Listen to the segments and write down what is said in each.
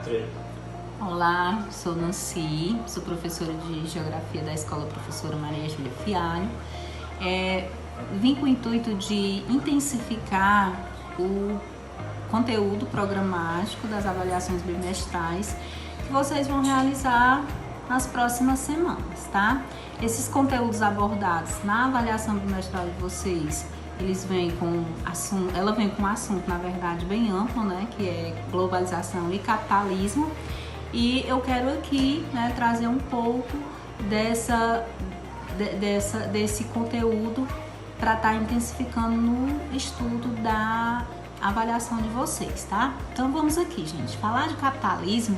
Três. Olá, sou Nancy, sou professora de Geografia da Escola Professora Maria Júlia Fialho. Vim com o intuito de intensificar o conteúdo programático das avaliações bimestrais que vocês vão realizar nas próximas semanas, tá? Esses conteúdos abordados na avaliação bimestral de vocês, ela vem com um assunto, na verdade, bem amplo, né? Que é globalização e capitalismo. E eu quero aqui, né, trazer um pouco desse conteúdo para estar intensificando no estudo da avaliação de vocês, tá? Então vamos aqui, gente. Falar de capitalismo,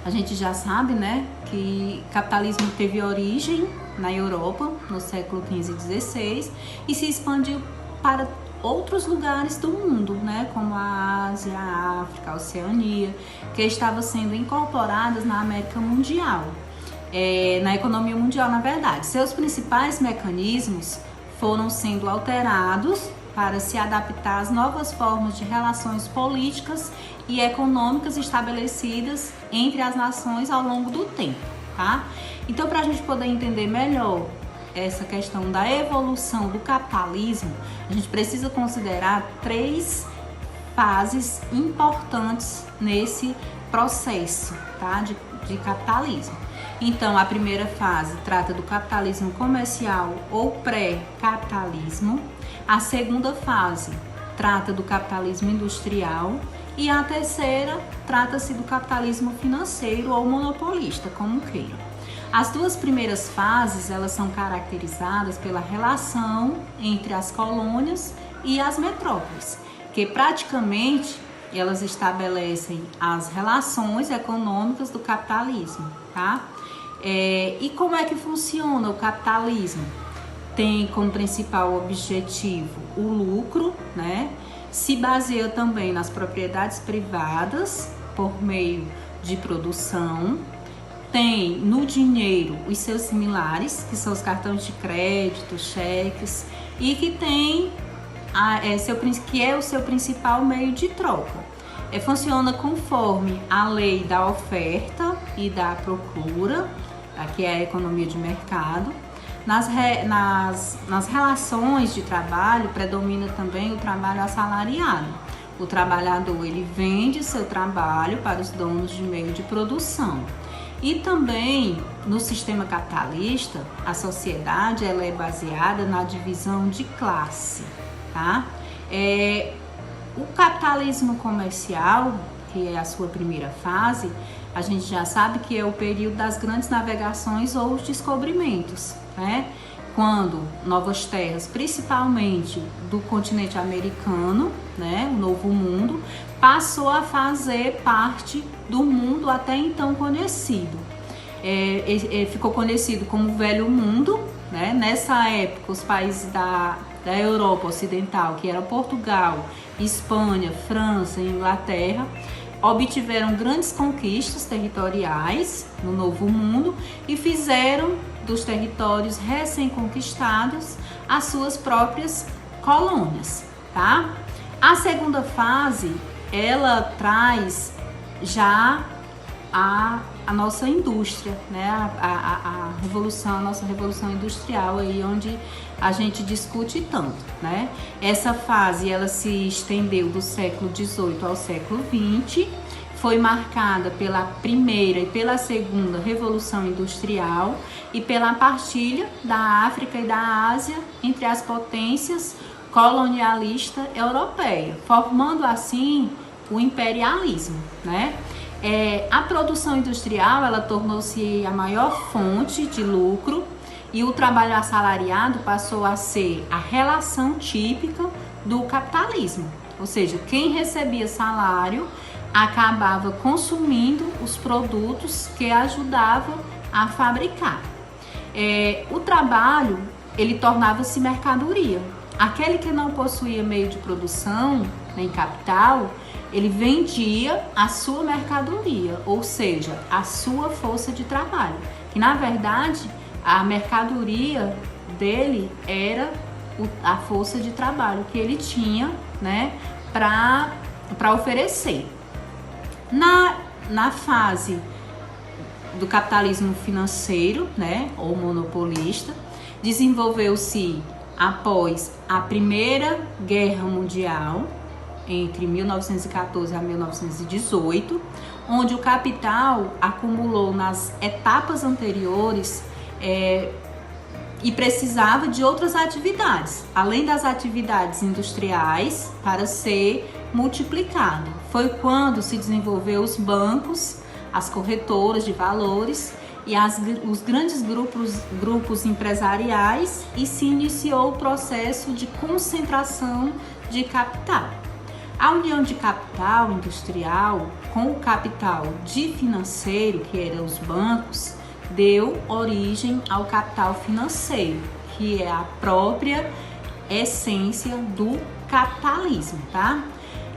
a gente já sabe, né, que capitalismo teve origem na Europa no século XV e XVI e se expandiu para outros lugares do mundo, né, como a Ásia, a África, a Oceania, que estavam sendo incorporadas na América Mundial, na economia mundial, na verdade. Seus principais mecanismos foram sendo alterados para se adaptar às novas formas de relações políticas e econômicas estabelecidas entre as nações ao longo do tempo, tá? Então, para a gente poder entender melhor essa questão da evolução do capitalismo, a gente precisa considerar 3 fases importantes nesse processo, tá? de capitalismo. Então, a primeira fase trata do capitalismo comercial ou pré-capitalismo. A segunda fase trata do capitalismo industrial. E a terceira trata-se do capitalismo financeiro ou monopolista, como queiram. As 2 primeiras fases, elas são caracterizadas pela relação entre as colônias e as metrópoles, que praticamente elas estabelecem as relações econômicas do capitalismo, tá? E como é que funciona o capitalismo? Tem como principal objetivo o lucro, né? Se baseia também nas propriedades privadas por meio de produção. Tem no dinheiro os seus similares, que são os cartões de crédito, cheques, e que tem que é o seu principal meio de troca. Funciona conforme a lei da oferta e da procura, que é a economia de mercado. Nas relações de trabalho predomina também o trabalho assalariado. O trabalhador, ele vende seu trabalho para os donos de meio de produção. E também no sistema capitalista, a sociedade ela é baseada na divisão de classe, tá? O capitalismo comercial, que é a sua primeira fase, a gente já sabe que é o período das grandes navegações ou os descobrimentos, né? Quando novas terras, principalmente do continente americano, né, o Novo Mundo, passou a fazer parte do mundo até então conhecido. Ficou conhecido como Velho Mundo, né? Nessa época, os países da Europa Ocidental, que era Portugal, Espanha, França e Inglaterra, obtiveram grandes conquistas territoriais no Novo Mundo e fizeram dos territórios recém-conquistados as suas próprias colônias, tá? A segunda fase, ela traz já a nossa indústria, né? A nossa revolução industrial aí, onde a gente discute tanto, né? Essa fase, ela se estendeu do século XVIII ao século XX, foi marcada pela primeira e pela segunda revolução industrial e pela partilha da África e da Ásia entre as potências colonialista europeia, formando assim o imperialismo, né? A produção industrial, ela tornou-se a maior fonte de lucro e o trabalho assalariado passou a ser a relação típica do capitalismo, ou seja, quem recebia salário acabava consumindo os produtos que ajudavam a fabricar. O trabalho, ele tornava-se mercadoria. Aquele que não possuía meio de produção, nem capital, ele vendia a sua mercadoria, ou seja, a sua força de trabalho, que na verdade a mercadoria dele era a força de trabalho que ele tinha, né, para oferecer. Na fase do capitalismo financeiro, né, ou monopolista, desenvolveu-se após a Primeira Guerra Mundial, entre 1914 a 1918, onde o capital acumulou nas etapas anteriores e precisava de outras atividades, além das atividades industriais, para ser multiplicado. Foi quando se desenvolveu os bancos, as corretoras de valores e os grandes grupos empresariais, e se iniciou o processo de concentração de capital. A união de capital industrial com o capital de financeiro, que eram os bancos, deu origem ao capital financeiro, que é a própria essência do capitalismo, tá?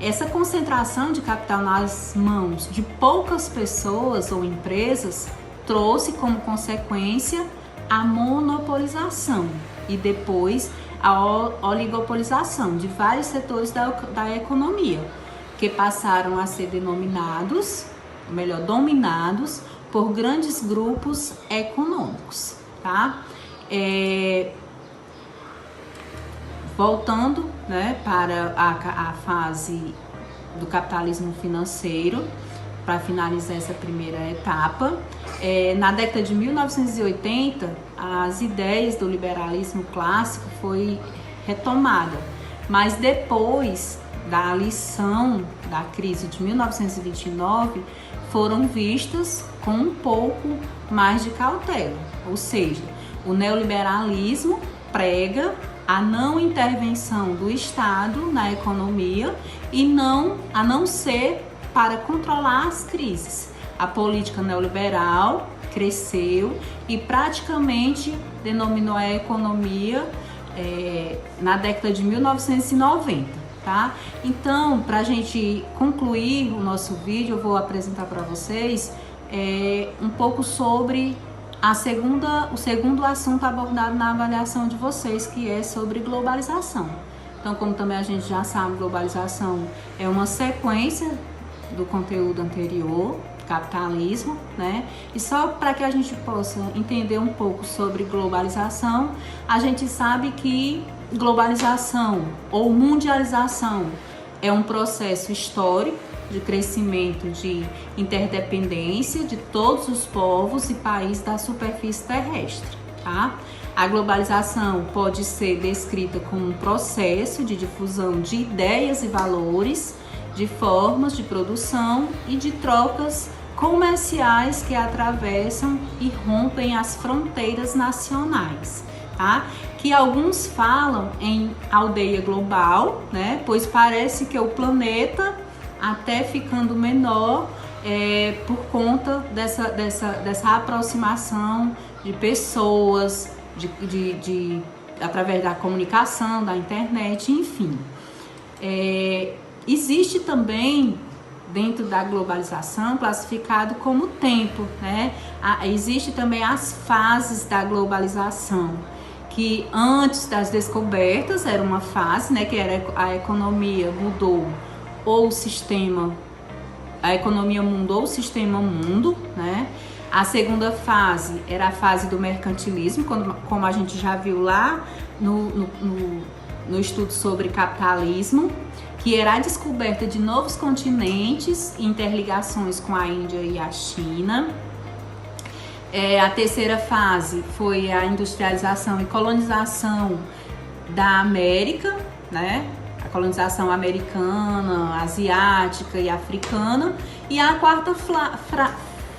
Essa concentração de capital nas mãos de poucas pessoas ou empresas trouxe como consequência a monopolização e depois a oligopolização de vários setores da economia, que passaram a ser dominados por grandes grupos econômicos, tá? Voltando, né, para a fase do capitalismo financeiro, para finalizar essa primeira etapa, na década de 1980, as ideias do liberalismo clássico foi retomada, mas depois da lição da crise de 1929, foram vistas com um pouco mais de cautela, ou seja, o neoliberalismo prega a não intervenção do Estado na economia a não ser para controlar as crises. A política neoliberal cresceu e praticamente denominou a economia na década de 1990, tá? Então, para a gente concluir o nosso vídeo, eu vou apresentar para vocês um pouco sobre o segundo assunto abordado na avaliação de vocês, que é sobre globalização. Então, como também a gente já sabe, globalização é uma sequência do conteúdo anterior, capitalismo, né? E só para que a gente possa entender um pouco sobre globalização, a gente sabe que globalização ou mundialização é um processo histórico de crescimento, de interdependência de todos os povos e países da superfície terrestre, tá? A globalização pode ser descrita como um processo de difusão de ideias e valores, de formas de produção e de trocas comerciais que atravessam e rompem as fronteiras nacionais, tá? Que alguns falam em aldeia global, né? Pois parece que o planeta até ficando menor por conta dessa aproximação de pessoas, através da comunicação, da internet, enfim. Existe também, dentro da globalização, classificado como tempo, né? Existe também as fases da globalização, que antes das descobertas era uma fase, né, que era a economia mudou a economia mudou o sistema mundo, né? A segunda fase era a fase do mercantilismo, como a gente já viu lá no estudo sobre capitalismo, que era a descoberta de novos continentes e interligações com a Índia e a China. A terceira fase foi a industrialização e colonização da América, né? A colonização americana, asiática e africana. E a quarta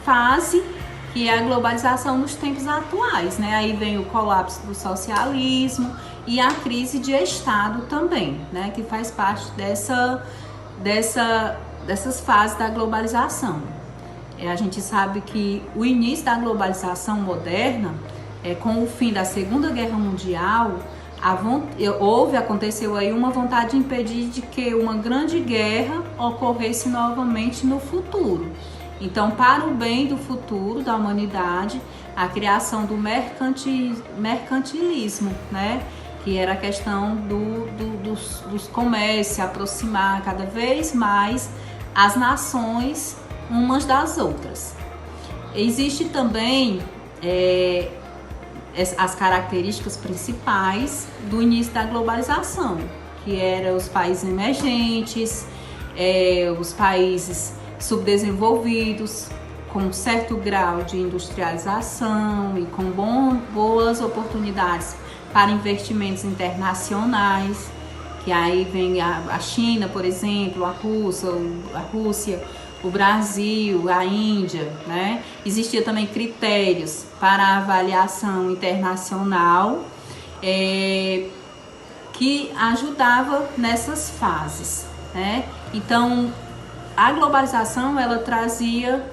fase, que é a globalização nos tempos atuais, né? Aí vem o colapso do socialismo e a crise de Estado também, né? Que faz parte dessas fases da globalização. A gente sabe que o início da globalização moderna, com o fim da Segunda Guerra Mundial, aconteceu aí uma vontade de impedir de que uma grande guerra ocorresse novamente no futuro. Então, para o bem do futuro da humanidade, a criação do mercantilismo, né? Que era a questão dos comércios, aproximar cada vez mais as nações umas das outras. Existe também as características principais do início da globalização, que eram os países emergentes, os países subdesenvolvidos, com certo grau de industrialização e com boas oportunidades para investimentos internacionais, que aí vem a China, por exemplo, a Rússia, o Brasil, a Índia, né? Existia também critérios para a avaliação internacional que ajudava nessas fases, né? Então, a globalização, ela trazia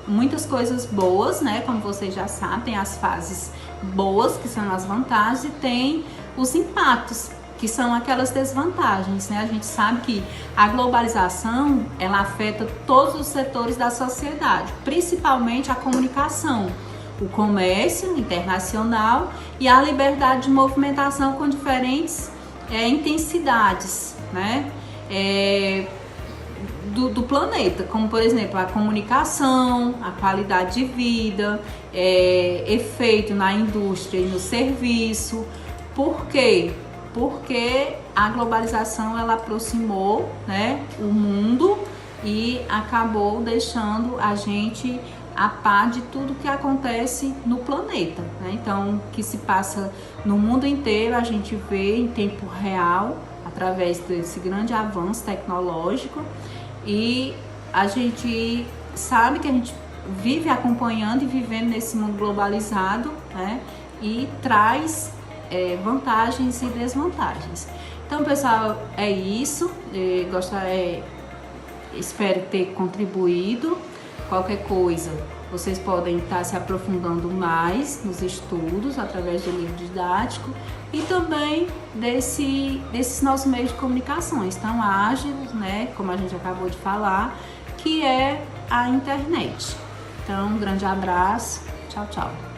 muitas coisas boas, né? Como vocês já sabem, tem as fases boas, que são as vantagens, e tem os impactos, que são aquelas desvantagens, né? A gente sabe que a globalização, ela afeta todos os setores da sociedade, principalmente a comunicação, o comércio internacional e a liberdade de movimentação com diferentes intensidades, né? Do planeta, como por exemplo a comunicação, a qualidade de vida, efeito na indústria e no serviço. Por quê? Porque a globalização, ela aproximou, né, o mundo e acabou deixando a gente a par de tudo que acontece no planeta, né? Então, o que se passa no mundo inteiro, a gente vê em tempo real, através desse grande avanço tecnológico, e a gente sabe que a gente vive acompanhando e vivendo nesse mundo globalizado, né? E traz vantagens e desvantagens. Então, pessoal, é isso. Espero ter contribuído. Qualquer coisa, vocês podem estar se aprofundando mais nos estudos através do livro didático e também desses nossos meios de comunicações tão ágeis, né, como a gente acabou de falar, que é a internet. Então, um grande abraço. Tchau, tchau.